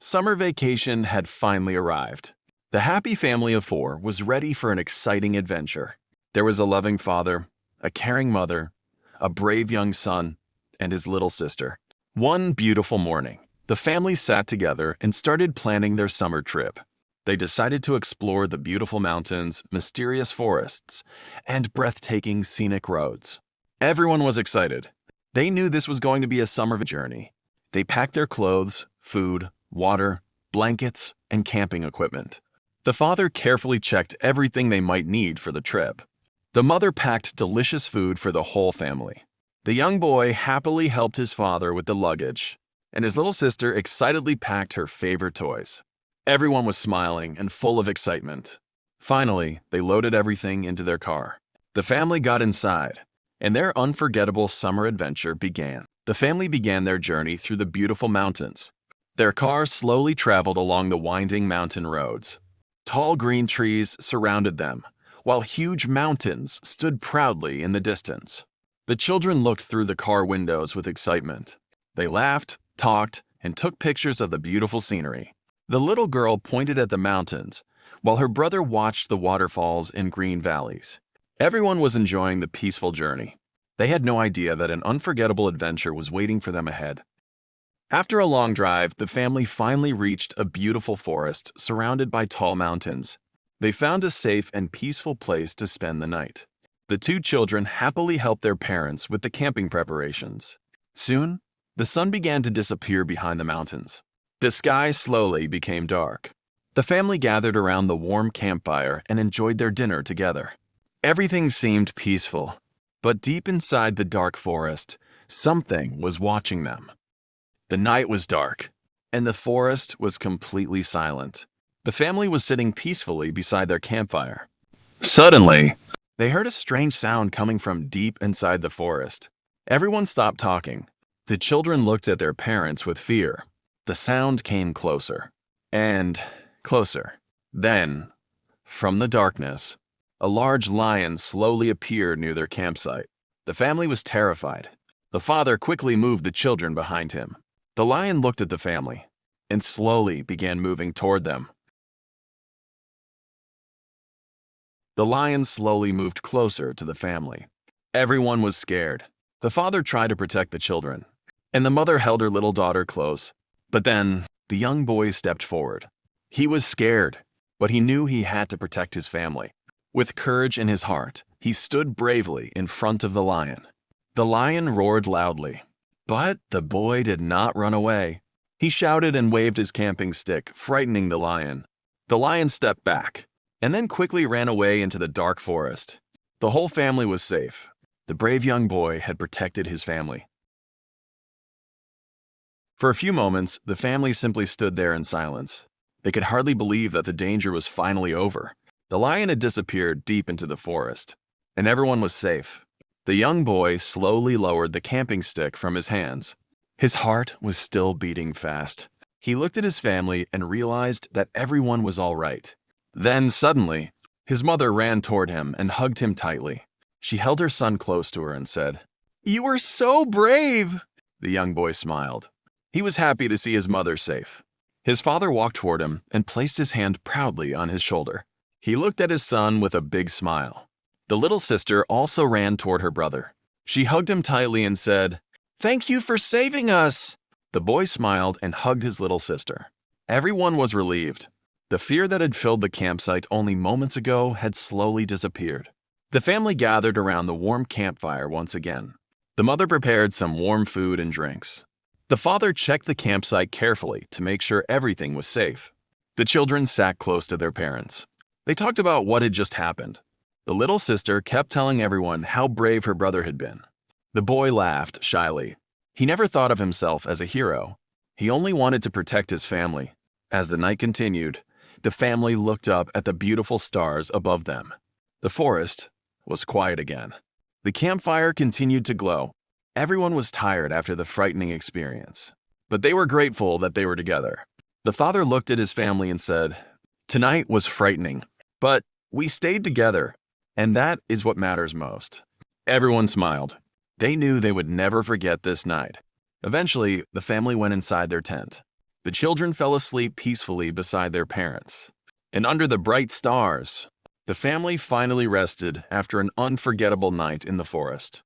Summer vacation had finally arrived. The happy family of four was ready for an exciting adventure. There was a loving father, a caring mother, a brave young son, and his little sister. One beautiful morning, the family sat together and started planning their summer trip. They decided to explore the beautiful mountains, mysterious forests, and breathtaking scenic roads. Everyone was excited. They knew this was going to be a summer journey. They packed their clothes, food, water, blankets, and camping equipment. The father carefully checked everything they might need for the trip. The mother packed delicious food for the whole family. The young boy happily helped his father with the luggage, and his little sister excitedly packed her favorite toys. Everyone was smiling and full of excitement. Finally, they loaded everything into their car. The family got inside, and their unforgettable summer adventure began. The family began their journey through the beautiful mountains. Their car slowly traveled along the winding mountain roads. Tall green trees surrounded them, while huge mountains stood proudly in the distance. The children looked through the car windows with excitement. They laughed, talked, and took pictures of the beautiful scenery. The little girl pointed at the mountains, while her brother watched the waterfalls and green valleys. Everyone was enjoying the peaceful journey. They had no idea that an unforgettable adventure was waiting for them ahead. After a long drive, the family finally reached a beautiful forest surrounded by tall mountains. They found a safe and peaceful place to spend the night. The two children happily helped their parents with the camping preparations. Soon, the sun began to disappear behind the mountains. The sky slowly became dark. The family gathered around the warm campfire and enjoyed their dinner together. Everything seemed peaceful, but deep inside the dark forest, something was watching them. The night was dark, and the forest was completely silent. The family was sitting peacefully beside their campfire. Suddenly, they heard a strange sound coming from deep inside the forest. Everyone stopped talking. The children looked at their parents with fear. The sound came closer and closer. Then, from the darkness, a large lion slowly appeared near their campsite. The family was terrified. The father quickly moved the children behind him. The lion looked at the family and slowly began moving toward them. The lion slowly moved closer to the family. Everyone was scared. The father tried to protect the children, and the mother held her little daughter close. But then, the young boy stepped forward. He was scared, but he knew he had to protect his family. With courage in his heart, he stood bravely in front of the lion. The lion roared loudly, but the boy did not run away. He shouted and waved his camping stick, frightening the lion. The lion stepped back, and then quickly ran away into the dark forest. The whole family was safe. The brave young boy had protected his family. For a few moments, the family simply stood there in silence. They could hardly believe that the danger was finally over. The lion had disappeared deep into the forest, and everyone was safe. The young boy slowly lowered the camping stick from his hands. His heart was still beating fast. He looked at his family and realized that everyone was all right. Then, suddenly, his mother ran toward him and hugged him tightly. She held her son close to her and said, "You were so brave!" The young boy smiled. He was happy to see his mother safe. His father walked toward him and placed his hand proudly on his shoulder. He looked at his son with a big smile. The little sister also ran toward her brother. She hugged him tightly and said, "Thank you for saving us." The boy smiled and hugged his little sister. Everyone was relieved. The fear that had filled the campsite only moments ago had slowly disappeared. The family gathered around the warm campfire once again. The mother prepared some warm food and drinks. The father checked the campsite carefully to make sure everything was safe. The children sat close to their parents. They talked about what had just happened. The little sister kept telling everyone how brave her brother had been. The boy laughed shyly. He never thought of himself as a hero. He only wanted to protect his family. As the night continued, the family looked up at the beautiful stars above them. The forest was quiet again. The campfire continued to glow. Everyone was tired after the frightening experience, but they were grateful that they were together. The father looked at his family and said, "Tonight was frightening, but we stayed together, and that is what matters most." Everyone smiled. They knew they would never forget this night. Eventually, the family went inside their tent. The children fell asleep peacefully beside their parents. And under the bright stars, the family finally rested after an unforgettable night in the forest.